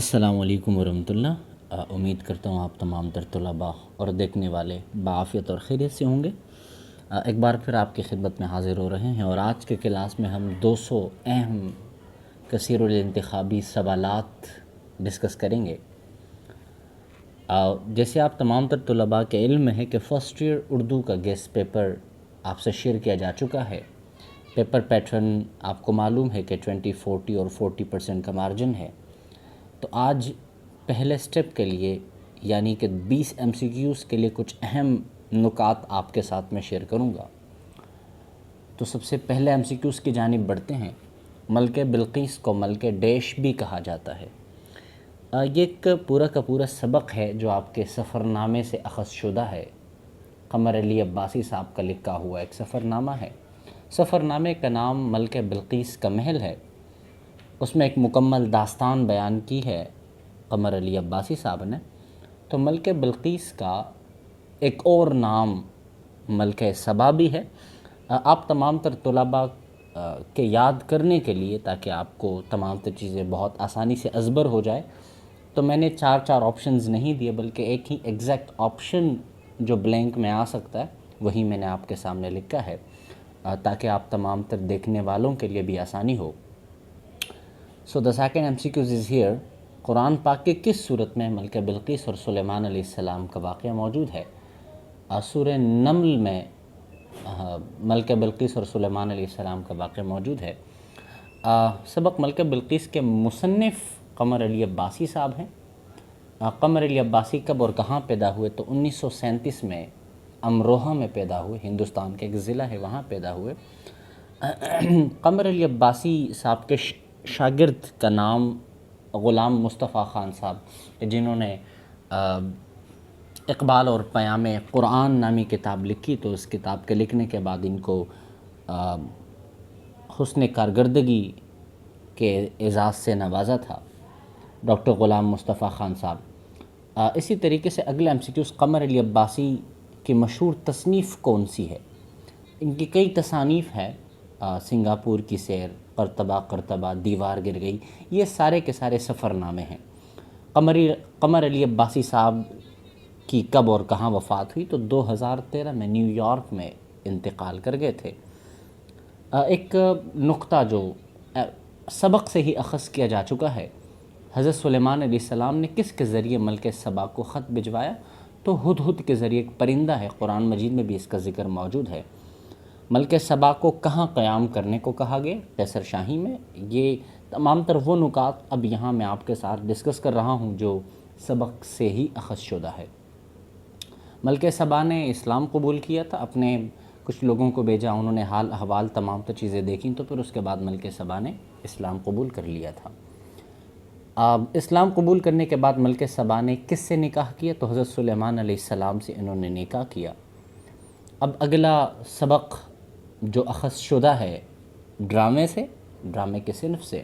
السلام علیکم ورحمۃ اللہ۔ امید کرتا ہوں آپ تمام تر طلباء اور دیکھنے والے بعافیت اور خیریت سے ہوں گے۔ ایک بار پھر آپ کی خدمت میں حاضر ہو رہے ہیں اور آج کے کلاس میں ہم 200 اہم کثیر الانتخابی سوالات ڈسکس کریں گے۔ جیسے آپ تمام تر طلباء کے علم میں ہے کہ فرسٹ ایئر اردو کا گیسٹ پیپر آپ سے شیئر کیا جا چکا ہے۔ پیپر پیٹرن آپ کو معلوم ہے کہ 20، 40 اور 40% کا مارجن ہے۔ تو آج پہلے سٹیپ کے لیے یعنی کہ 20 MCQs کے لیے کچھ اہم نکات آپ کے ساتھ میں شیئر کروں گا۔ تو سب سے پہلے MCQs کی جانب بڑھتے ہیں۔ ملکہ بلقیس کو ملکہ ڈیش بھی کہا جاتا ہے۔ یہ ایک پورا کا پورا سبق ہے جو آپ کے سفر نامے سے اخذ شدہ ہے۔ قمر علی عباسی صاحب کا لکھا ہوا ایک سفر نامہ ہے۔ سفر نامے کا نام ملکہ بلقیس کا محل ہے۔ اس میں ایک مکمل داستان بیان کی ہے قمر علی عباسی صاحب نے۔ تو ملکہ بلقیس کا ایک اور نام ملکہ سبا بھی ہے۔ آپ تمام تر طلباء کے یاد کرنے کے لیے تاکہ آپ کو تمام تر چیزیں بہت آسانی سے ازبر ہو جائے تو میں نے 4 آپشنز نہیں دیے بلکہ ایک ہی ایگزیکٹ آپشن جو بلینک میں آ سکتا ہے وہی میں نے آپ کے سامنے لکھا ہے تاکہ آپ تمام تر دیکھنے والوں کے لیے بھی آسانی ہو۔ So the second MCQs is here۔ قرآن پاک کے کس صورت میں ملکہ بلقیس اور سلیمان علیہ السلام کا واقعہ موجود ہے؟ سورہ نمل میں ملکہ بلقیس اور سلیمان علیہ السلام کا واقعہ موجود ہے۔ سبق ملکہ بلقیس کے مصنف قمر علی عباسی صاحب ہیں۔ قمر علی عباسی کب اور کہاں پیدا ہوئے؟ تو 1937 میں امروہہ میں پیدا ہوئے، ہندوستان کے ایک ضلع ہے وہاں پیدا ہوئے۔ قمر علی عباسی صاحب کے شاگرد کا نام غلام مصطفیٰ خان صاحب جنہوں نے اقبال اور پیام قرآن نامی کتاب لکھی، تو اس کتاب کے لکھنے کے بعد ان کو حسن کارکردگی کے اعزاز سے نوازا تھا ڈاکٹر غلام مصطفیٰ خان صاحب۔ اسی طریقے سے اگلا MCQs قمر علی عباسی کی مشہور تصنیف کون سی ہے؟ ان کی کئی تصانیف ہیں، سنگاپور کی سیر، قرطبہ، دیوار گر گئی، یہ سارے کے سارے سفر نامے ہیں۔ قمر علی عباسی صاحب کی کب اور کہاں وفات ہوئی؟ تو 2013 میں نیو یارک میں انتقال کر گئے تھے۔ ایک نقطہ جو سبق سے ہی اخذ کیا جا چکا ہے، حضرت سلیمان علیہ السلام نے کس کے ذریعے ملکہ سبا کو خط بھجوایا؟ تو ہدہد کے ذریعے ایک پرندہ ہے، قرآن مجید میں بھی اس کا ذکر موجود ہے۔ ملکہ سبا کو کہاں قیام کرنے کو کہا گیا؟ قیصر شاہی میں۔ یہ تمام تر وہ نکات اب یہاں میں آپ کے ساتھ ڈسکس کر رہا ہوں جو سبق سے ہی اخذ شدہ ہے۔ ملکہ سبا نے اسلام قبول کیا تھا، اپنے کچھ لوگوں کو بھیجا، انہوں نے حال احوال تمام تر چیزیں دیکھیں تو پھر اس کے بعد ملکہ سبا نے اسلام قبول کر لیا تھا۔ اسلام قبول کرنے کے بعد ملکہ سبا نے کس سے نکاح کیا؟ تو حضرت سلیمان علیہ السلام سے انہوں نے نکاح کیا۔ اب اگلا سبق جو اخذ شدہ ہے ڈرامے سے، ڈرامے کے صنف سے،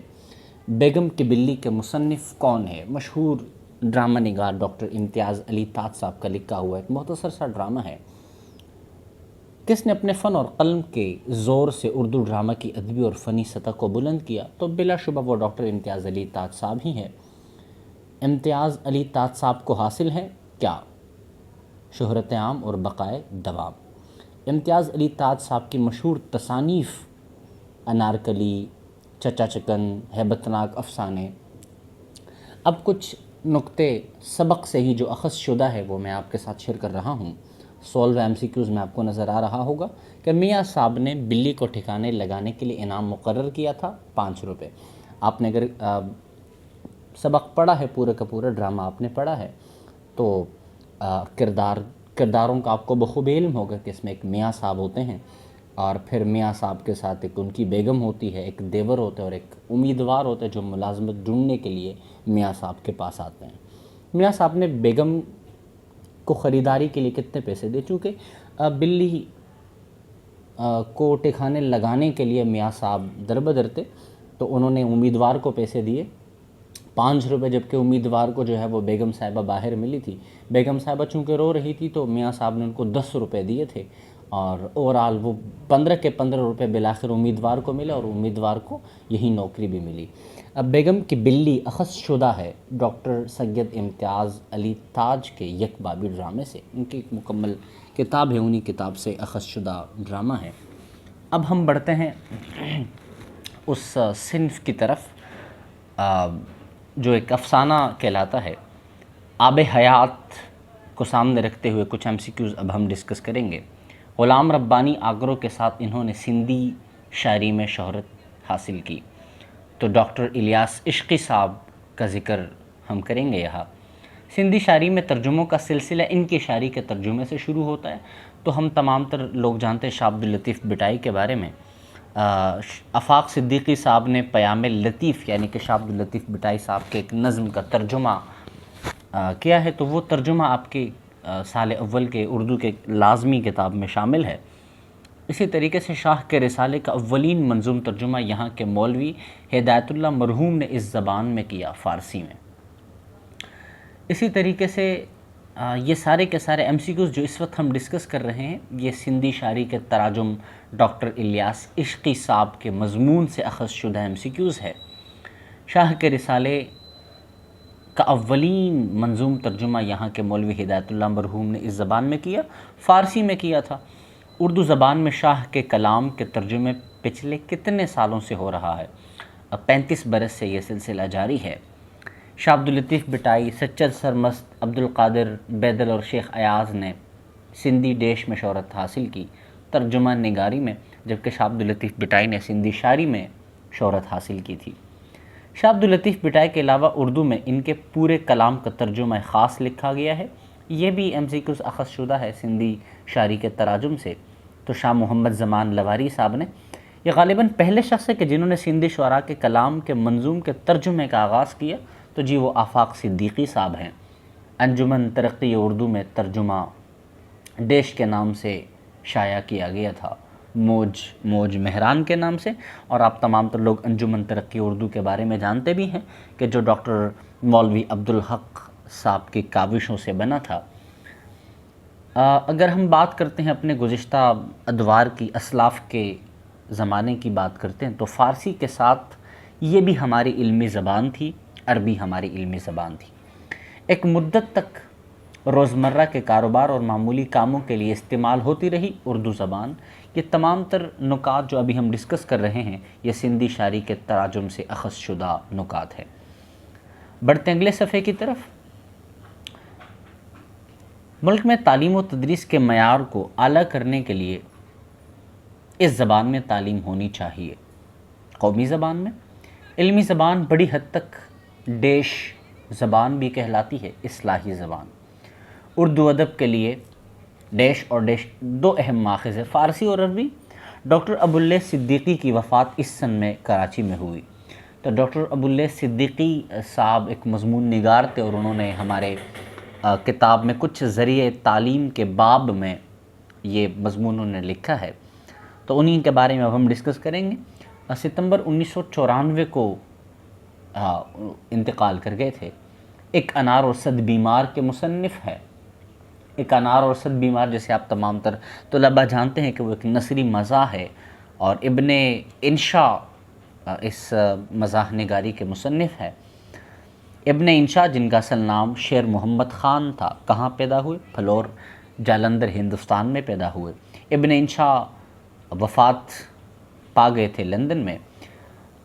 بیگم کی بلی کے مصنف کون ہے؟ مشہور ڈرامہ نگار ڈاکٹر امتیاز علی تاج صاحب کا لکھا ہوا ایک مختصر سا ڈرامہ ہے۔ کس نے اپنے فن اور قلم کے زور سے اردو ڈرامہ کی ادبی اور فنی سطح کو بلند کیا؟ تو بلا شبہ وہ ڈاکٹر امتیاز علی تاج صاحب ہی ہیں۔ امتیاز علی تاج صاحب کو حاصل ہے کیا؟ شہرت عام اور بقائے دوام۔ امتیاز علی تاج صاحب کی مشہور تصانیف انارکلی، چچا چکن، ہیبت ناک افسانے۔ اب کچھ نقطے سبق سے ہی جو اخذ شدہ ہے وہ میں آپ کے ساتھ شیئر کر رہا ہوں۔ سولو MCQs میں آپ کو نظر آ رہا ہوگا کہ میاں صاحب نے بلی کو ٹھکانے لگانے کے لیے انعام مقرر کیا تھا 5 روپے۔ آپ نے اگر سبق پڑھا ہے، پورا کا پورا ڈرامہ آپ نے پڑھا ہے تو کرداروں کا آپ کو بخوبی علم ہوگا کہ اس میں ایک میاں صاحب ہوتے ہیں اور پھر میاں صاحب کے ساتھ ایک ان کی بیگم ہوتی ہے، ایک دیور ہوتا ہے اور ایک امیدوار ہوتا ہے جو ملازمت ڈھونڈنے کے لیے میاں صاحب کے پاس آتے ہیں۔ میاں صاحب نے بیگم کو خریداری کے لیے کتنے پیسے دے؟ چونکہ بلی کو ٹھکانے لگانے کے لیے میاں صاحب دربدر تھے تو انہوں نے امیدوار کو پیسے دیے 5 روپے، جبکہ امیدوار کو جو ہے وہ بیگم صاحبہ باہر ملی تھی۔ بیگم صاحبہ چونکہ رو رہی تھی تو میاں صاحب نے ان کو 10 روپے دیے تھے اور اوورال وہ 15 کے 15 روپے بالآخر امیدوار کو ملے اور امیدوار کو یہی نوکری بھی ملی۔ بیگم کی بلی اخذ شدہ ہے ڈاکٹر سید امتیاز علی تاج کے یک بابی ڈرامے سے. ان کی ایک مکمل کتاب ہے، انہی کتاب سے اخذ شدہ ڈرامہ ہے. اب ہم بڑھتے ہیں اس صنف کی طرف جو ایک افسانہ کہلاتا ہے. آب حیات کو سامنے رکھتے ہوئے کچھ ایم سی کیوز اب ہم ڈسکس کریں گے. غلام ربانی آگرو کے ساتھ انہوں نے سندھی شاعری میں شہرت حاصل کی. تو ڈاکٹر الیاس عشقی صاحب کا ذکر ہم کریں گے یہاں. سندھی شاعری میں ترجموں کا سلسلہ ان کی شاعری کے ترجمے سے شروع ہوتا ہے. تو ہم تمام تر لوگ جانتے ہیں شاہ عبداللطیف بٹائی کے بارے میں. آفاق صدیقی صاحب نے پیام لطیف یعنی کہ شاہ عبداللطیف بٹائی صاحب کے ایک نظم کا ترجمہ کیا ہے، تو وہ ترجمہ آپ کے سال اول کے اردو کے لازمی کتاب میں شامل ہے. اسی طریقے سے شاہ کے رسالے کا اولین منظوم ترجمہ یہاں کے مولوی ہدایت اللہ مرحوم نے اس زبان میں کیا، فارسی میں. اسی طریقے سے یہ سارے کے سارے ایم سی کیوز جو اس وقت ہم ڈسکس کر رہے ہیں، یہ سندھی شاعری کے تراجم ڈاکٹر الیاس عشقی صاحب کے مضمون سے اخذ شدہ ایم سی کیوز ہے. شاہ کے رسالے کا اولین منظوم ترجمہ یہاں کے مولوی ہدایت اللہ مرحوم نے اس زبان میں کیا، فارسی میں کیا تھا. اردو زبان میں شاہ کے کلام کے ترجمے پچھلے کتنے سالوں سے ہو رہا ہے؟ اب 35 برس سے یہ سلسلہ جاری ہے. شاہ عبداللطیف بٹائی، سچر سرمست، عبدالقادر بیدل اور شیخ ایاز نے سندھی ڈیش میں شہرت حاصل کی ترجمہ نگاری میں، جبکہ شاہ عبداللطیف بٹائی نے سندھی شاعری میں شہرت حاصل کی تھی. شاہ عبداللطیف بٹائی کے علاوہ اردو میں ان کے پورے کلام کا ترجمہ خاص لکھا گیا ہے. یہ بھی ایم سی کیوز اخذ شدہ ہے سندھی شاعری کے تراجم سے. تو شاہ محمد زمان لواری صاحب نے، یہ غالباً پہلے شخص ہے کہ جنہوں نے سندھی شعراء کے کلام کے منظوم کے ترجمے کا آغاز کیا. تو جی وہ آفاق صدیقی صاحب ہیں. انجمن ترقی اردو میں ترجمہ ڈیش کے نام سے شائع کیا گیا تھا، موج مہران کے نام سے. اور آپ تمام تر لوگ انجمن ترقی اردو کے بارے میں جانتے بھی ہیں کہ جو ڈاکٹر مولوی عبدالحق صاحب کی کاوشوں سے بنا تھا. اگر ہم بات کرتے ہیں اپنے گزشتہ ادوار کی، اسلاف کے زمانے کی بات کرتے ہیں، تو فارسی کے ساتھ یہ بھی ہماری علمی زبان تھی، عربی ہماری علمی زبان تھی. ایک مدت تک روزمرہ کے کاروبار اور معمولی کاموں کے لیے استعمال ہوتی رہی اردو زبان. یہ تمام تر نکات جو ابھی ہم ڈسکس کر رہے ہیں، یہ سندھی شاعری کے تراجم سے اخذ شدہ نکات ہیں. بڑھتے اگلے صفحے کی طرف. ملک میں تعلیم و تدریس کے معیار کو اعلیٰ کرنے کے لیے اس زبان میں تعلیم ہونی چاہیے. قومی زبان میں علمی زبان بڑی حد تک ڈیش زبان بھی کہلاتی ہے، اصلاحی زبان. اردو ادب کے لیے ڈیش اور ڈیش دو اہم ماخذ ہیں، فارسی اور عربی. ڈاکٹر ابواللیث صدیقی کی وفات اس سن میں کراچی میں ہوئی. تو ڈاکٹر ابواللیث صدیقی صاحب ایک مضمون نگار تھے اور انہوں نے ہمارے کتاب میں کچھ ذریعے تعلیم کے باب میں یہ مضمون انہوں نے لکھا ہے. تو انہی کے بارے میں اب ہم ڈسکس کریں گے. ستمبر 1994 کو انتقال کر گئے تھے. ایک انار اور صد بیمار کے مصنف ہے. ایک انار اور صد بیمار جیسے آپ تمام تر طلباء جانتے ہیں کہ وہ ایک نثری مزاح ہے، اور ابن انشا اس مزاح نگاری کے مصنف ہے. ابن انشا جن کا اصل نام شیر محمد خان تھا، کہاں پیدا ہوئے؟ پھلور جالندھر ہندوستان میں پیدا ہوئے. ابن انشا وفات پا گئے تھے لندن میں.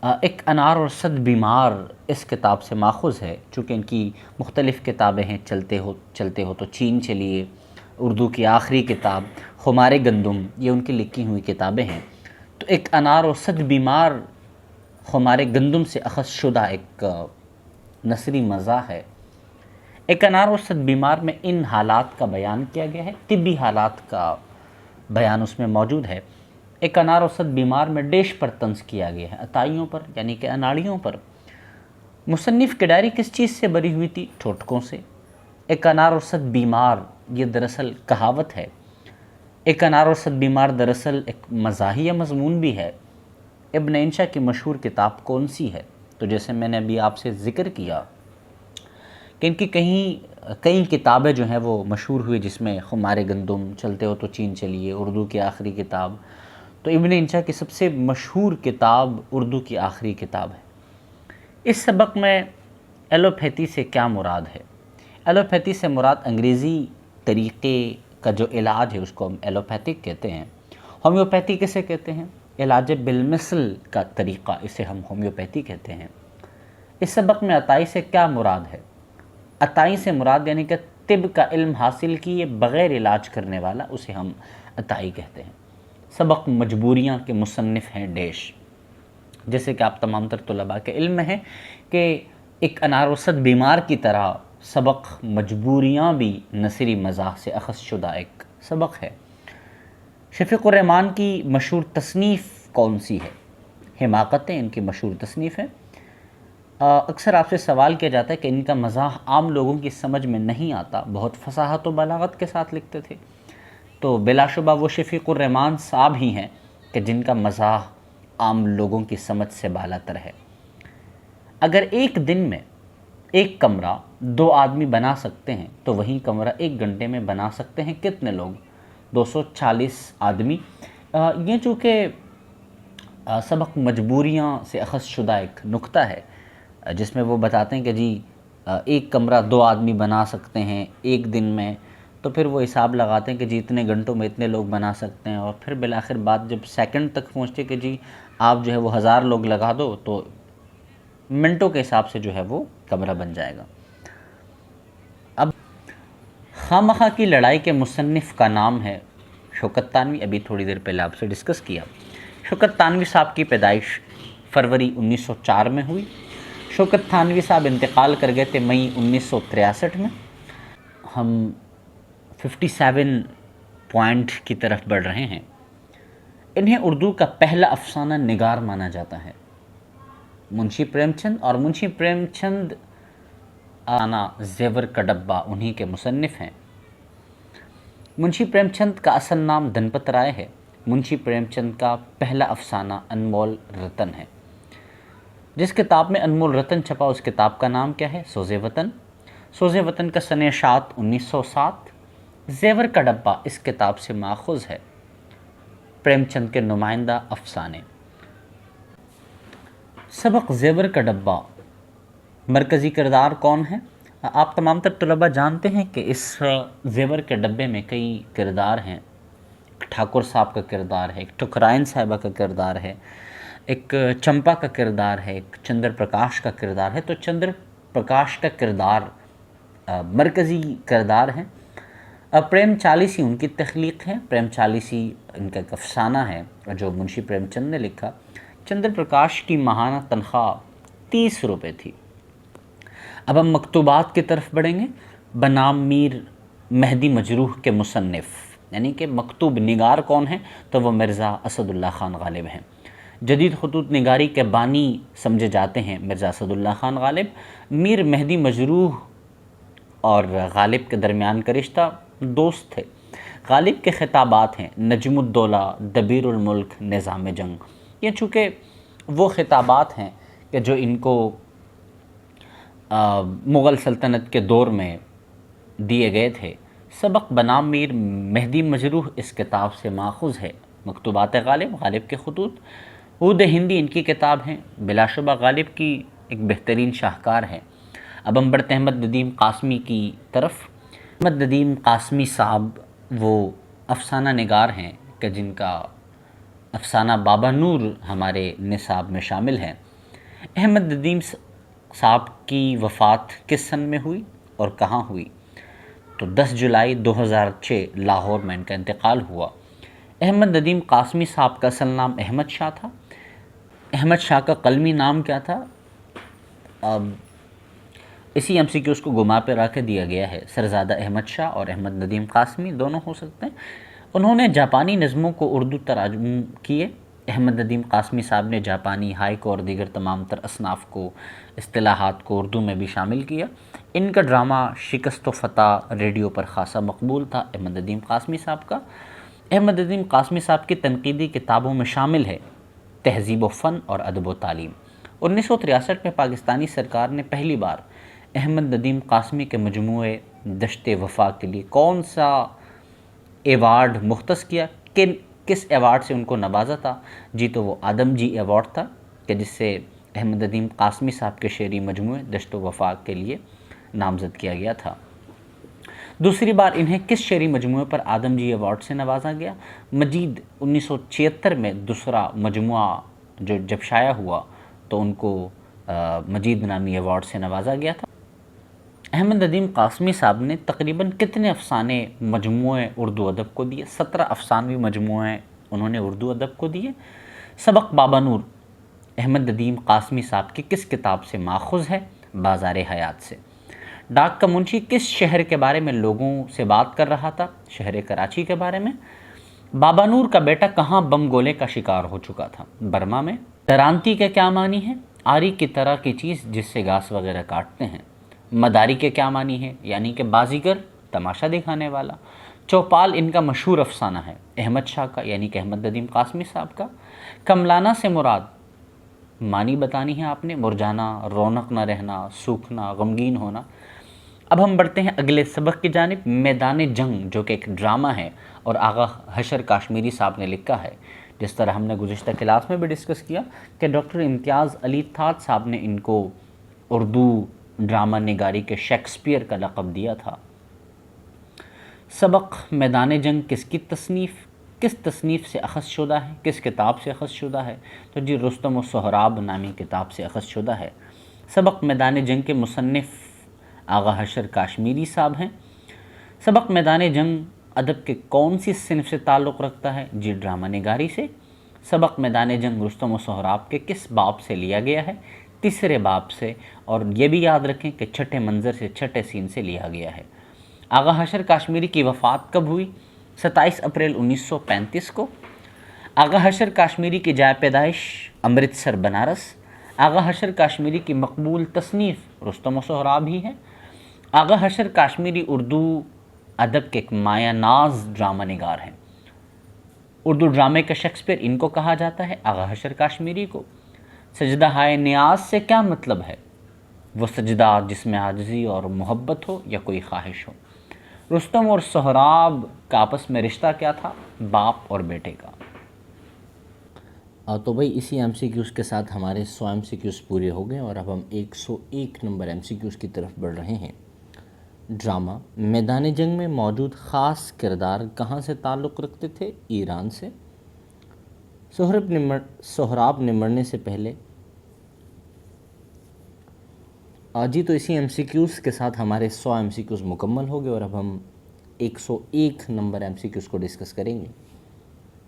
ایک انار اور صد بیمار اس کتاب سے ماخوذ ہے، چونکہ ان کی مختلف کتابیں ہیں. چلتے ہو تو چین چلیے، اردو کی آخری کتاب خمار گندم، یہ ان کی لکھی ہوئی کتابیں ہیں. تو ایک انار اور صد بیمار خمار گندم سے اخذ شدہ ایک نثری مزاح ہے. ایک انار اور صد بیمار میں ان حالات کا بیان کیا گیا ہے، طبی حالات کا بیان اس میں موجود ہے. ایک انار اور صد بیمار میں ڈیش پر طنز کیا گیا ہے، عطائیوں پر یعنی کہ اناڑیوں پر. مصنف کی ڈائری کس چیز سے بری ہوئی تھی؟ ٹھوٹکوں سے. ایک انار اور صد بیمار یہ دراصل کہاوت ہے. ایک انار اور صد بیمار دراصل ایک مزاحیہ مضمون بھی ہے. ابن انشا کی مشہور کتاب کون سی ہے؟ تو جیسے میں نے ابھی آپ سے ذکر کیا کہ ان کی کئی کتابیں جو ہیں وہ مشہور ہوئی، جس میں خمار گندم، چلتے ہو تو چین چلیے، اردو کی آخری کتاب. تو ابن انشا کی سب سے مشہور کتاب اردو کی آخری کتاب ہے. اس سبق میں ایلوپیتھی سے کیا مراد ہے؟ ایلوپیتھی سے مراد انگریزی طریقے کا جو علاج ہے اس کو ہم ایلوپیتھک کہتے ہیں۔ ہومیوپیتھی کسے کہتے ہیں؟ علاج بالمثل کا طریقہ، اسے ہم ہومیوپیتھی کہتے ہیں۔ اس سبق میں عطائی سے کیا مراد ہے؟ عطائی سے مراد یعنی کہ طب کا علم حاصل کیے بغیر علاج کرنے والا، اسے ہم عطائی کہتے ہیں۔ سبق مجبوریاں کے مصنف ہیں ڈیش، جیسے کہ آپ تمام تر طلباء کے علم میں ہے کہ ایک اناروسط بیمار کی طرح سبق مجبوریاں بھی نثری مزاح سے اخذ شدہ ایک سبق ہے۔ شفیق الرحمان کی مشہور تصنیف کون سی ہے؟ حماقتیں ان کی مشہور تصنیف ہے۔ اکثر آپ سے سوال کیا جاتا ہے کہ ان کا مزاح عام لوگوں کی سمجھ میں نہیں آتا، بہت فصاحت و بلاغت کے ساتھ لکھتے تھے، تو بلا شبہ وہ شفیق الرحمان صاحب ہی ہیں کہ جن کا مزاح عام لوگوں کی سمجھ سے بالاتر ہے۔ اگر ایک دن میں ایک کمرہ 2 آدمی بنا سکتے ہیں تو وہی کمرہ 1 گھنٹے میں بنا سکتے ہیں کتنے لوگ؟ 240 آدمی۔ یہ چونکہ سبق مجبوریاں سے اخذ شدہ ایک نکتہ ہے جس میں وہ بتاتے ہیں کہ جی ایک کمرہ 2 آدمی بنا سکتے ہیں ایک دن میں، تو پھر وہ حساب لگاتے ہیں کہ جی اتنے گھنٹوں میں اتنے لوگ بنا سکتے ہیں، اور پھر بالآخر بات جب سیکنڈ تک پہنچتے کہ جی آپ جو ہے وہ 1000 لوگ لگا دو تو منٹوں کے حساب سے جو ہے وہ کمرہ بن جائے گا۔ اب خامخواہ کی لڑائی کے مصنف کا نام ہے شوکت تانوی، ابھی تھوڑی دیر پہلے آپ سے ڈسکس کیا۔ شوکت تانوی صاحب کی پیدائش فروری 1904 میں ہوئی۔ شوکت تانوی صاحب انتقال کر گئے تھے مئی 1963 میں۔ ہم 57 پوائنٹ کی طرف بڑھ رہے ہیں۔ انہیں اردو کا پہلا افسانہ نگار مانا جاتا ہے۔ منشی پریم چند اور منشی پریم چند زیور کا ڈبہ انہی کے مصنف ہیں۔ منشی پریم چند کا اصل نام دھنپت رائے ہے۔ منشی پریم چند کا پہلا افسانہ انمول رتن ہے۔ جس کتاب میں انمول رتن چھپا اس کتاب کا نام کیا ہے؟ سوز وطن۔ سوز وطن کا سنِ اشاعت 1907۔ زیور کا ڈبہ اس کتاب سے ماخوذ ہے۔ پریم چند کے نمائندہ افسانے۔ سبق زیور کا ڈبہ مرکزی کردار کون ہے؟ آپ تمام تر طلباء جانتے ہیں کہ اس زیور کے ڈبے میں کئی کردار ہیں۔ ٹھاکر صاحب کا کردار ہے، ایک ٹھکرائن صاحبہ کا کردار ہے، ایک چمپا کا کردار ہے، ایک چندر پرکاش کا کردار ہے۔ تو چندر پرکاش کا کردار مرکزی کردار ہے۔ پریم چالیسی ان کی تخلیق ہے۔ پریم چالیسی ان کا ایک افسانہ ہے جو منشی پریم چند نے لکھا۔ چندر پرکاش کی ماہانہ تنخواہ 30 روپے تھی۔ اب ہم مکتوبات کی طرف بڑھیں گے۔ بنام میر مہدی مجروح کے مصنف، یعنی کہ مکتوب نگار کون ہیں؟ تو وہ مرزا اسد اللہ خان غالب ہیں۔ جدید خطوط نگاری کے بانی سمجھے جاتے ہیں مرزا اسد اللہ خان غالب۔ میر مہدی مجروح اور غالب کے درمیان کا رشتہ دوست تھے۔ غالب کے خطابات ہیں نجم الدولہ، دبیر الملک، نظام جنگ۔ یہ چونکہ وہ خطابات ہیں کہ جو ان کو مغل سلطنت کے دور میں دیے گئے تھے۔ سبق بنام میر مہدی مجروح اس کتاب سے ماخوذ ہے۔ مکتوبات غالب، غالب کے خطوط۔ عود ہندی ان کی کتاب ہیں، بلا شبہ غالب کی ایک بہترین شاہکار ہے۔ اب ہم بڑھتے ہیں احمد ندیم قاسمی کی طرف۔ احمد ندیم قاسمی صاحب وہ افسانہ نگار ہیں کہ جن کا افسانہ بابا نور ہمارے نصاب میں شامل ہے۔ احمد ندیم صاحب کی وفات کس سن میں ہوئی اور کہاں ہوئی؟ تو 10 جولائی 2006 لاہور میں ان کا انتقال ہوا۔ احمد ندیم قاسمی صاحب کا اصل نام احمد شاہ تھا۔ احمد شاہ کا قلمی نام کیا تھا؟ اسی MCQs کو گما پہ رکھ دیا گیا ہے۔ سرزادہ احمد شاہ اور احمد ندیم قاسمی دونوں ہو سکتے ہیں۔ انہوں نے جاپانی نظموں کو اردو ترجمہ کیے۔ احمد ندیم قاسمی صاحب نے جاپانی ہائکو اور دیگر تمام تر اصناف کو، اصطلاحات کو اردو میں بھی شامل کیا۔ ان کا ڈرامہ شکست و فتح ریڈیو پر خاصا مقبول تھا احمد ندیم قاسمی صاحب کا۔ احمد ندیم قاسمی صاحب کی تنقیدی کتابوں میں شامل ہے تہذیب و فن اور ادب و تعلیم۔ 1963 میں پاکستانی سرکار نے پہلی بار احمد ندیم قاسمی کے مجموعے دشت وفا کے لیے کون سا ایوارڈ مختص کیا؟ کس ایوارڈ سے ان کو نوازا تھا؟ جی تو وہ آدم جی ایوارڈ تھا کہ جس سے احمد ندیم قاسمی صاحب کے شعری مجموعے دشت و وفا کے لیے نامزد کیا گیا تھا۔ دوسری بار انہیں کس شعری مجموعے پر آدم جی ایوارڈ سے نوازا گیا؟ مجید 1976 میں دوسرا مجموعہ جو جب شائع ہوا تو ان کو مجید نامی ایوارڈ سے نوازا گیا تھا۔ احمد ندیم قاسمی صاحب نے تقریباً کتنے افسانے مجموعے اردو ادب کو دیے؟ 17 افسانوی مجموعے انہوں نے اردو ادب کو دیے۔ سبق بابا نور احمد ندیم قاسمی صاحب کی کس کتاب سے ماخوذ ہے؟ بازار حیات سے۔ ڈاک کا منشی کس شہر کے بارے میں لوگوں سے بات کر رہا تھا؟ شہر کراچی کے بارے میں۔ بابا نور کا بیٹا کہاں بم گولے کا شکار ہو چکا تھا؟ برما میں۔ ترانتی کے کیا معنی ہے؟ آری کی طرح کی چیز جس سے گھاس وغیرہ کاٹتے ہیں۔ مداری کے کیا معنی ہے؟ یعنی کہ بازیگر، تماشا دکھانے والا۔ چوپال ان کا مشہور افسانہ ہے، احمد شاہ کا یعنی کہ احمد ندیم قاسمی صاحب کا۔ کملانا سے مراد معنی بتانی ہے آپ نے، مرجانا، رونق نہ رہنا، سوکھنا، غمگین ہونا۔ اب ہم بڑھتے ہیں اگلے سبق کی جانب، میدان جنگ، جو کہ ایک ڈرامہ ہے اور آغا حشر کاشمیری صاحب نے لکھا ہے۔ جس طرح ہم نے گزشتہ کلاس میں بھی ڈسکس کیا کہ ڈاکٹر امتیاز علی تھاٹ صاحب نے ان کو اردو ڈرامہ نگاری کے شیکسپیئر کا لقب دیا تھا۔ سبق میدان جنگ کس کی تصنیف، کس تصنیف سے اخذ شدہ ہے، کس کتاب سے اخذ شدہ ہے؟ تو جی رستم و سہراب نامی کتاب سے اخذ شدہ ہے۔ سبق میدان جنگ کے مصنف آغا حشر کاشمیری صاحب ہیں۔ سبق میدان جنگ ادب کے کون سی صنف سے تعلق رکھتا ہے؟ جی ڈرامہ نگاری سے۔ سبق میدان جنگ رستم و سہراب کے کس باب سے لیا گیا ہے؟ تیسرے باب سے، اور یہ بھی یاد رکھیں کہ چھٹے منظر سے، چھٹے سین سے لیا گیا ہے۔ آغا حشر کاشمیری کی وفات کب ہوئی؟ 27 اپریل 1935 کو۔ آغا حشر کاشمیری کی جائے پیدائش امرتسر بنارس۔ آغا حشر کاشمیری کی مقبول تصنیف رستم و سہراب ہی ہے۔ آغا حشر کاشمیری اردو ادب کے ایک مایہ ناز ڈرامہ نگار ہیں۔ اردو ڈرامے کا شیکسپیئر ان کو کہا جاتا ہے، آغا حشر کاشمیری کو۔ سجدہ ہائے نیاز سے کیا مطلب ہے؟ وہ سجدہ جس میں عاجزی اور محبت ہو یا کوئی خواہش ہو۔ رستم اور سہراب کا آپس میں رشتہ کیا تھا؟ باپ اور بیٹے کا۔ تو بھائی اسی ایم سی کیوز کے ساتھ ہمارے 100 ایم سی کیوز پورے ہو گئے اور اب ہم 101 نمبر ایم سی کیوز کی طرف بڑھ رہے ہیں۔ ڈرامہ میدان جنگ میں موجود خاص کردار کہاں سے تعلق رکھتے تھے؟ ایران سے۔ سہراب نے مرنے سے پہلے جی تو اسی ایم سی کیوز کے ساتھ ہمارے 100 ایم سی کیوز مکمل ہو گئے اور اب ہم 101 نمبر ایم سی کیوز کو ڈسکس کریں گے۔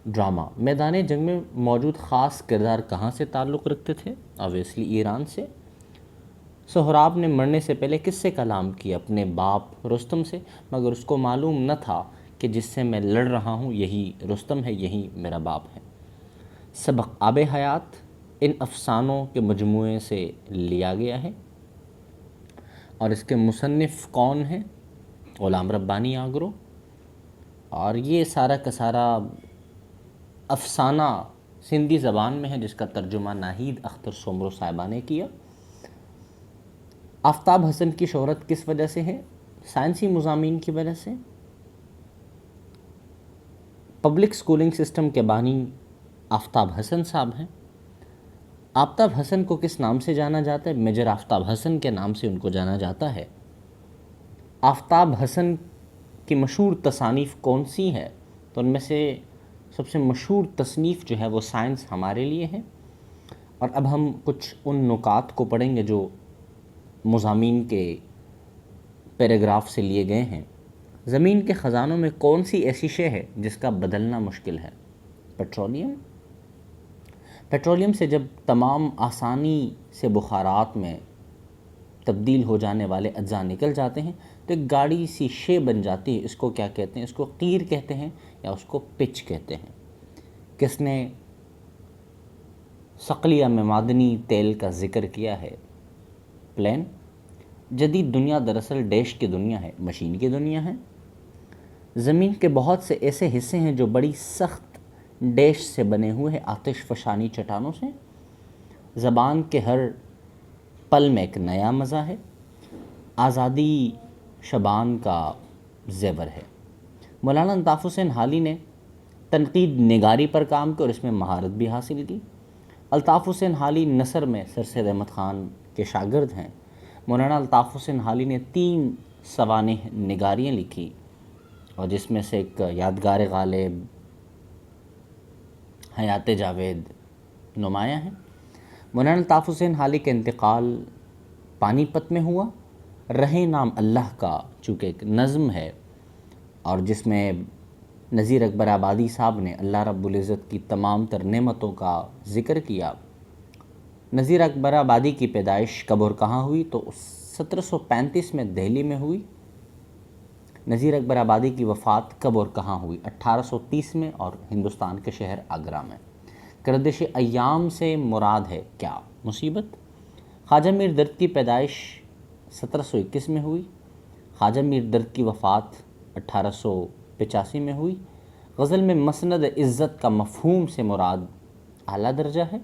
ڈرامہ میدان جنگ میں موجود خاص کردار کہاں سے تعلق رکھتے تھے؟ آبویسلی ایران سے۔ سہراب نے مرنے سے پہلے کس سے کلام کیا؟ اپنے باپ رستم سے، مگر اس کو معلوم نہ تھا کہ جس سے میں لڑ رہا ہوں یہی رستم ہے، یہی میرا باپ ہے۔ سبق آب حیات ان افسانوں کے مجموعے سے لیا گیا ہے اور اس کے مصنف کون ہیں؟ غلام ربانی آگرو۔ اور یہ سارا کا سارا افسانہ سندھی زبان میں ہے جس کا ترجمہ ناہید اختر سومرو صاحبہ نے کیا۔ آفتاب حسن کی شہرت کس وجہ سے ہے؟ سائنسی مضامین کی وجہ سے۔ پبلک سکولنگ سسٹم کے بانی آفتاب حسن صاحب ہیں۔ آفتاب حسن کو کس نام سے جانا جاتا ہے؟ میجر آفتاب حسن کے نام سے ان کو جانا جاتا ہے۔ آفتاب حسن کی مشہور تصانیف کون سی ہے؟ تو ان میں سے سب سے مشہور تصنیف جو ہے وہ سائنس ہمارے لیے ہے۔ اور اب ہم کچھ ان نکات کو پڑھیں گے جو مضامین کے پیراگراف سے لیے گئے ہیں۔ زمین کے خزانوں میں کون سی ایسی شے ہے جس کا بدلنا مشکل ہے؟ پیٹرولیم۔ پیٹرولیم سے جب تمام آسانی سے بخارات میں تبدیل ہو جانے والے اجزاء نکل جاتے ہیں تو ایک گاڑی سی شے بن جاتی ہے۔ اس کو کیا کہتے ہیں؟ اس کو قیر کہتے ہیں یا اس کو پچ کہتے ہیں۔ کس نے صقلیہ میں معدنی تیل کا ذکر کیا ہے؟ پلین۔ جدید دنیا دراصل ڈیش کی دنیا ہے، مشین کی دنیا ہے۔ زمین کے بہت سے ایسے حصے ہیں جو بڑی سخت ڈیش سے بنے ہوئے ہیں، آتش فشانی چٹانوں سے۔ زبان کے ہر پل میں ایک نیا مزہ ہے۔ آزادی شبان کا زیور ہے۔ مولانا الطاف حسین حالی نے تنقید نگاری پر کام کیا اور اس میں مہارت بھی حاصل کی۔ الطاف حسین حالی نثر میں سر سید احمد خان کے شاگرد ہیں۔ مولانا الطاف حسین حالی نے 3 سوانح نگاریاں لکھی، اور جس میں سے ایک یادگار غالب، حیات جاوید نمایاں ہیں۔ مولانا الطاف حسین حالی کا انتقال پانی پت میں ہوا۔ رہے نام اللہ کا چونکہ ایک نظم ہے، اور جس میں نذیر اکبر آبادی صاحب نے اللہ رب العزت کی تمام تر نعمتوں کا ذکر کیا۔ نذیر اکبر آبادی کی پیدائش کب اور کہاں ہوئی؟ تو 1735 میں دہلی میں ہوئی۔ نذیر اکبر آبادی کی وفات کب اور کہاں ہوئی؟ 1830 میں، اور ہندوستان کے شہر آگرہ میں۔ گردش ایام سے مراد ہے کیا؟ مصیبت۔ خواجہ میر درد کی پیدائش 1721 میں ہوئی۔ خواجہ میر درد کی وفات 1885 میں ہوئی۔ غزل میں مسند عزت کا مفہوم سے مراد اعلیٰ درجہ ہے۔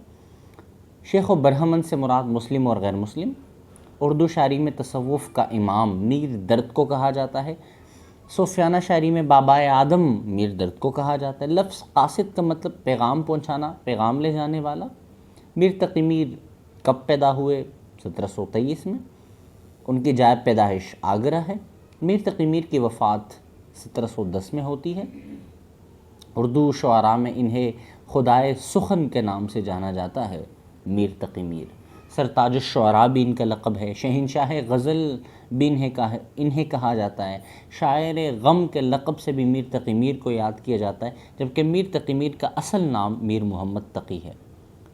شیخ و برہمن سے مراد مسلم اور غیر مسلم۔ اردو شاعری میں تصوف کا امام میر درد کو کہا جاتا ہے۔ صوفیانہ شاعری میں بابائے آدم میر درد کو کہا جاتا ہے۔ لفظ قاصد کا مطلب پیغام پہنچانا، پیغام لے جانے والا۔ میر تقی میر کب پیدا ہوئے؟ 1723 میں۔ ان کی جائے پیدائش آگرہ ہے۔ میر تقی میر کی وفات 1710 میں ہوتی ہے۔ اردو شعراء میں انہیں خدائے سخن کے نام سے جانا جاتا ہے، میر تقی میر۔ سرتاج الشعراء بھی ان کا لقب ہے۔ شہنشاہ غزل بھی انہیں کہا جاتا ہے۔ شاعر غم کے لقب سے بھی میر تقی میر کو یاد کیا جاتا ہے، جبکہ میر تقی میر کا اصل نام میر محمد تقی ہے۔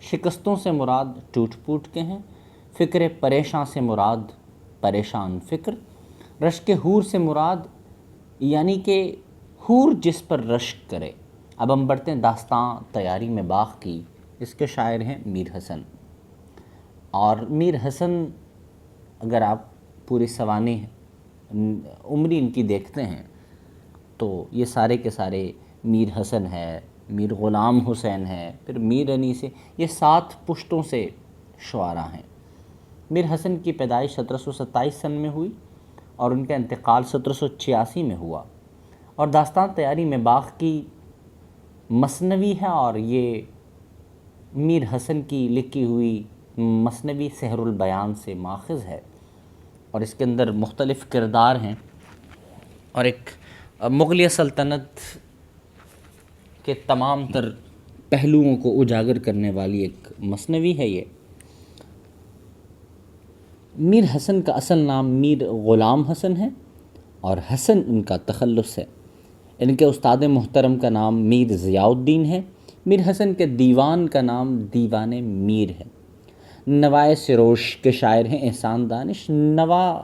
شکستوں سے مراد ٹوٹ پوٹ کے ہیں۔ فکر پریشاں سے مراد پریشان فکر۔ رشک حور سے مراد یعنی کہ حور جس پر رشک کرے۔ اب ہم بڑھتے ہیں داستاں تیاری میں باغ کی۔ اس کے شاعر ہیں میر حسن۔ اور میر حسن اگر آپ پوری سوانح عمری ان کی دیکھتے ہیں تو یہ سارے کے سارے میر حسن ہے، میر غلام حسین ہے، پھر میر انیس، یہ 7 پشتوں سے شعراء ہیں۔ میر حسن کی پیدائش 1727 سن میں ہوئی، اور ان کا انتقال 1786 میں ہوا۔ اور داستان تیاری میں باغ کی مثنوی ہے، اور یہ میر حسن کی لکھی ہوئی مثنوی سحر البیان سے ماخذ ہے، اور اس کے اندر مختلف کردار ہیں، اور ایک مغلیہ سلطنت کے تمام تر پہلوؤں کو اجاگر کرنے والی ایک مثنوی ہے یہ۔ میر حسن کا اصل نام میر غلام حسن ہے، اور حسن ان کا تخلص ہے۔ ان کے استاد محترم کا نام میر ضیاء الدین ہے۔ میر حسن کے دیوان کا نام دیوان میر ہے۔ نوائے سروش کے شاعر ہیں احسان دانش۔ نوا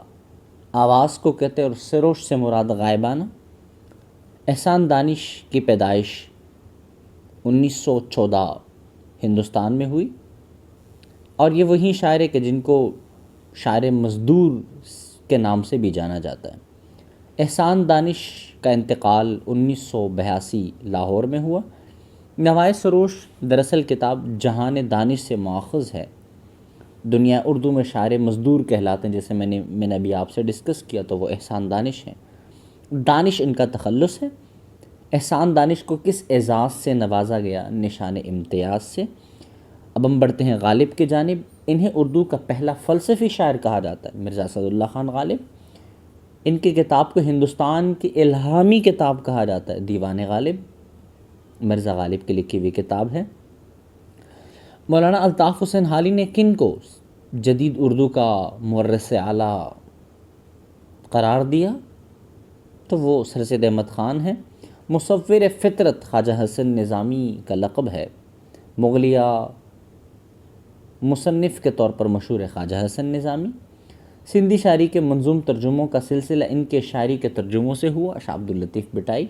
آواز کو کہتے ہیں، اور سروش سے مراد غائبانہ۔ احسان دانش کی پیدائش 1914 ہندوستان میں ہوئی، اور یہ وہی شاعر ہے کہ جن کو شاعر مزدور کے نام سے بھی جانا جاتا ہے۔ احسان دانش کا انتقال 1982 لاہور میں ہوا۔ نوائے سروش دراصل کتاب جہان دانش سے ماخذ ہے۔ دنیا اردو میں شاعر مزدور کہلاتے ہیں، جیسے میں نے ابھی آپ سے ڈسکس کیا، تو وہ احسان دانش ہیں۔ دانش ان کا تخلص ہے۔ احسان دانش کو کس اعزاز سے نوازا گیا؟ نشان امتیاز سے۔ اب ہم بڑھتے ہیں غالب کی جانب۔ انہیں اردو کا پہلا فلسفی شاعر کہا جاتا ہے، مرزا اسد اللہ خان غالب۔ ان کی کتاب کو ہندوستان کی الہامی کتاب کہا جاتا ہے، دیوان غالب، مرزا غالب کی لکھی ہوئی کتاب ہے۔ مولانا الطاف حسین حالی نے کن کو جدید اردو کا مورث اعلیٰ قرار دیا؟ تو وہ سر سید احمد خان ہیں۔ مصور فطرت خواجہ حسن نظامی کا لقب ہے۔ مغلیہ مصنف کے طور پر مشہور ہے خواجہ حسن نظامی۔ سندھی شاعری کے منظوم ترجموں کا سلسلہ ان کے شاعری کے ترجموں سے ہوا۔ شاہ عبداللطیف بٹائی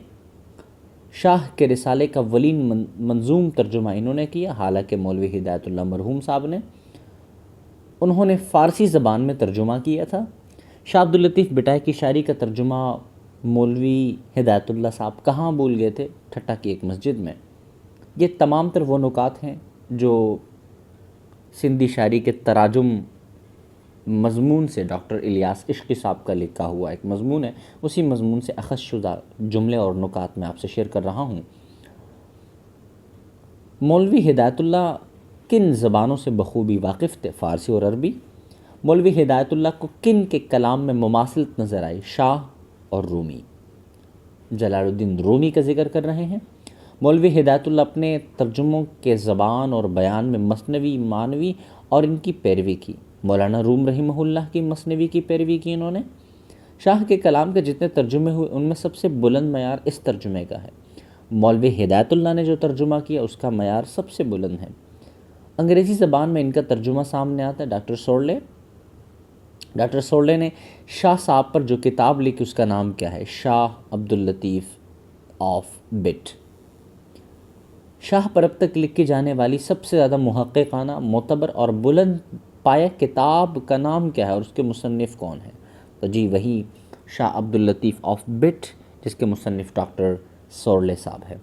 شاہ کے رسالے کا ولین منظوم ترجمہ انہوں نے کیا، حالانکہ مولوی ہدایت اللہ مرحوم صاحب نے انہوں نے فارسی زبان میں ترجمہ کیا تھا۔ شاہ عبداللطیف بٹائی کی شاعری کا ترجمہ مولوی ہدایت اللہ صاحب کہاں بھول گئے تھے؟ ٹھٹہ کی ایک مسجد میں۔ یہ تمام تر وہ نکات ہیں جو سندھی شاعری کے تراجم مضمون سے ڈاکٹر الیاس عشقی صاحب کا لکھا ہوا ایک مضمون ہے، اسی مضمون سے اخذ شدہ جملے اور نکات میں آپ سے شیئر کر رہا ہوں۔ مولوی ہدایت اللہ کن زبانوں سے بخوبی واقف تھے؟ فارسی اور عربی۔ مولوی ہدایت اللہ کو کن کے کلام میں مماثلت نظر آئی؟ شاہ اور رومی۔ جلال الدین رومی کا ذکر کر رہے ہیں۔ مولوی ہدایت اللہ اپنے ترجموں کے زبان اور بیان میں مثنوی، مانوی اور ان کی پیروی کی۔ مولانا روم رحمہ اللہ کی مثنوی کی پیروی کی انہوں نے۔ شاہ کے کلام کے جتنے ترجمے ہوئے ان میں سب سے بلند معیار اس ترجمے کا ہے۔ مولوی ہدایت اللہ نے جو ترجمہ کیا اس کا معیار سب سے بلند ہے۔ انگریزی زبان میں ان کا ترجمہ سامنے آتا ہے۔ ڈاکٹر سورلے نے شاہ صاحب پر جو کتاب لکھی اس کا نام کیا ہے؟ شاہ عبداللطیف آف بٹ۔ شاہ پر اب تک لکھی جانے والی سب سے زیادہ محققانہ، معتبر اور بلند پایہ کتاب کا نام کیا ہے اور اس کے مصنف کون ہیں؟ تو جی وہی شاہ عبداللطیف آف بٹ، جس کے مصنف ڈاکٹر سورلے صاحب ہے۔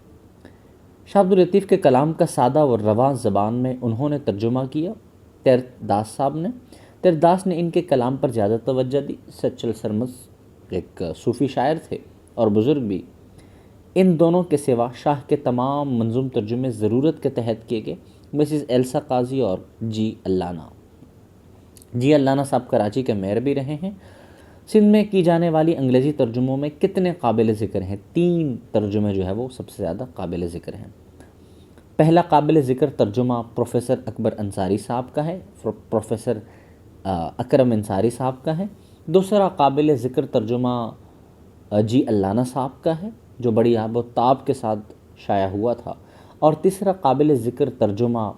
شاہ عبداللطیف کے کلام کا سادہ و رواں زبان میں انہوں نے ترجمہ کیا۔ تیرداس صاحب نے تیرداس نے ان کے کلام پر زیادہ توجہ دی۔ سچل سرمز ایک صوفی شاعر تھے اور بزرگ بھی۔ ان دونوں کے سوا شاہ کے تمام منظوم ترجمے ضرورت کے تحت کیے گئے۔ مسز ایلسا قاضی اور جی اللانہ صاحب کراچی کے میئر بھی رہے ہیں۔ سندھ میں کی جانے والی انگریزی ترجموں میں کتنے قابل ذکر ہیں؟ 3 ترجمے جو ہے وہ سب سے زیادہ قابل ذکر ہیں۔ پہلا قابل ذکر ترجمہ پروفیسر اکبر انصاری صاحب کا ہے، پروفیسر اکرم انصاری صاحب کا ہے۔ دوسرا قابل ذکر ترجمہ جی اللانہ صاحب کا ہے جو بڑی آب و تاب کے ساتھ شائع ہوا تھا، اور تیسرا قابل ذکر ترجمہ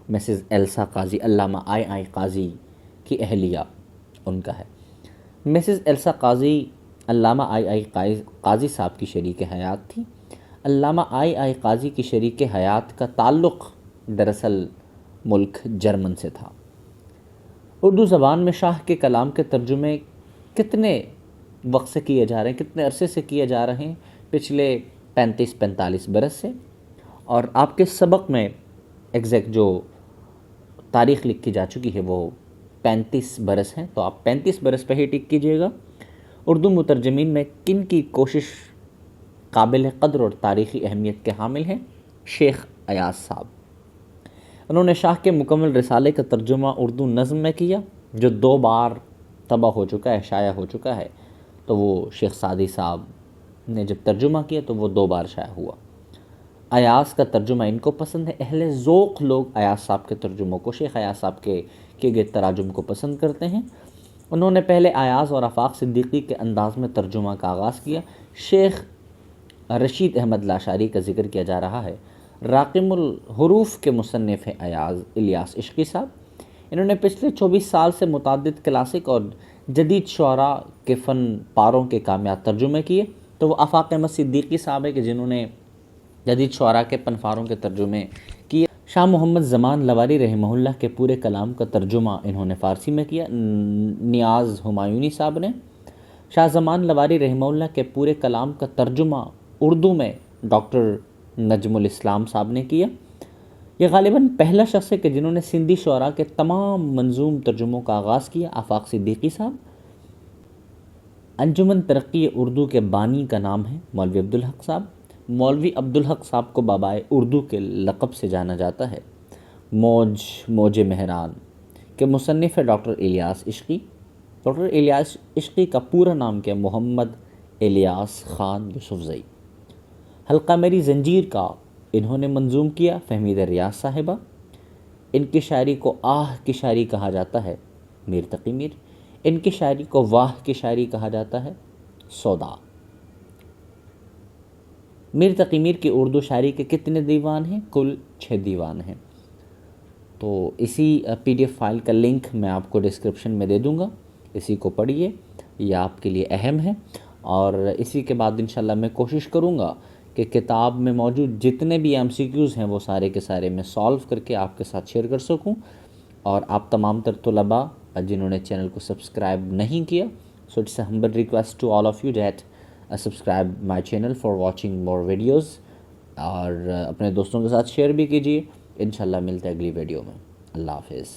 مسز ایلسا قاضی، علامہ آئی قاضی کی اہلیہ ان کا ہے۔ مسز ایلسا قاضی علامہ آئی قاضی صاحب کی شریک حیات تھی۔ علامہ آئی قاضی کی شریک حیات کا تعلق دراصل ملک جرمن سے تھا۔ اردو زبان میں شاہ کے کلام کے ترجمے کتنے وقت سے کیے جا رہے ہیں، کتنے عرصے سے کیے جا رہے ہیں؟ پچھلے 35-45 برس سے۔ اور آپ کے سبق میں ایگزیکٹ جو تاریخ لکھی جا چکی ہے وہ 35 برس ہیں، تو آپ 35 برس پہ ہی ٹک کیجئے گا۔ اردو مترجمین میں کن کی کوشش قابل قدر اور تاریخی اہمیت کے حامل ہیں؟ شیخ ایاز صاحب۔ انہوں نے شاہ کے مکمل رسالے کا ترجمہ اردو نظم میں کیا جو 2 بار طبع ہو چکا ہے، شائع ہو چکا ہے، تو وہ شیخ سعدی صاحب نے جب ترجمہ کیا تو وہ 2 بار شائع ہوا۔ ایاز کا ترجمہ ان کو پسند ہے۔ اہل ذوق لوگ ایاز صاحب کے ترجموں کو، شیخ ایاز صاحب کے کیے گئے تراجم کو پسند کرتے ہیں۔ انہوں نے پہلے ایاز اور آفاق صدیقی کے انداز میں ترجمہ کا آغاز کیا۔ شیخ رشید احمد لاشاری کا ذکر کیا جا رہا ہے۔ راقم الحروف کے مصنف ہیں ایاز الیاس عشقی صاحب۔ انہوں نے پچھلے 24 سال سے متعدد کلاسک اور جدید شعراء کے فن پاروں کے کامیاب ترجمے کیے۔ تو وہ آفاق احمد صدیقی صاحب ہے کہ جنہوں نے جدید شعراء کے پنفاروں کے ترجمے کیے۔ شاہ محمد زمان لواری رحمہ اللہ کے پورے کلام کا ترجمہ انہوں نے فارسی میں کیا۔ نیاز ہمایونی صاحب نے شاہ زمان لواری رحمہ اللہ کے پورے کلام کا ترجمہ اردو میں ڈاکٹر نجم الاسلام صاحب نے کیا۔ یہ غالباً پہلا شخص ہے کہ جنہوں نے سندھی شعراء کے تمام منظوم ترجموں کا آغاز کیا، آفاق صدیقی صاحب۔ انجمن ترقی اردو کے بانی کا نام ہے مولوی عبدالحق صاحب۔ مولوی عبدالحق صاحب کو بابائے اردو کے لقب سے جانا جاتا ہے۔ موج مہران کے مصنف ہے ڈاکٹر الیاس عشقی۔ ڈاکٹر الیاس عشقی کا پورا نام کیا؟ محمد الیاس خان یوسفزئی۔ حلقہ میری زنجیر کا انہوں نے منظوم کیا فہمید ریاض صاحبہ۔ ان کی شاعری کو آہ کی شاعری کہا جاتا ہے میر تقی میر۔ ان کی شاعری کو واہ کی شاعری کہا جاتا ہے سودا۔ میر تقی میر کی اردو شاعری کے کتنے دیوان ہیں؟ کل 6 دیوان ہیں۔ تو اسی PDF فائل کا لنک میں آپ کو ڈسکرپشن میں دے دوں گا، اسی کو پڑھیے، یہ آپ کے لیے اہم ہے۔ اور اسی کے بعد انشاءاللہ میں کوشش کروں گا کہ کتاب میں موجود جتنے بھی MCQs ہیں وہ سارے کے سارے میں سالو کر کے آپ کے ساتھ شیئر کر سکوں۔ اور آپ تمام تر طلباء جنہوں نے چینل کو سبسکرائب نہیں کیا، so it's a humble request to all of you that subscribe my channel for watching more videos، اور اپنے دوستوں کے ساتھ شیئر بھی کیجیے۔ انشاءاللہ ملتے ہیں اگلی ویڈیو میں۔ اللہ حافظ۔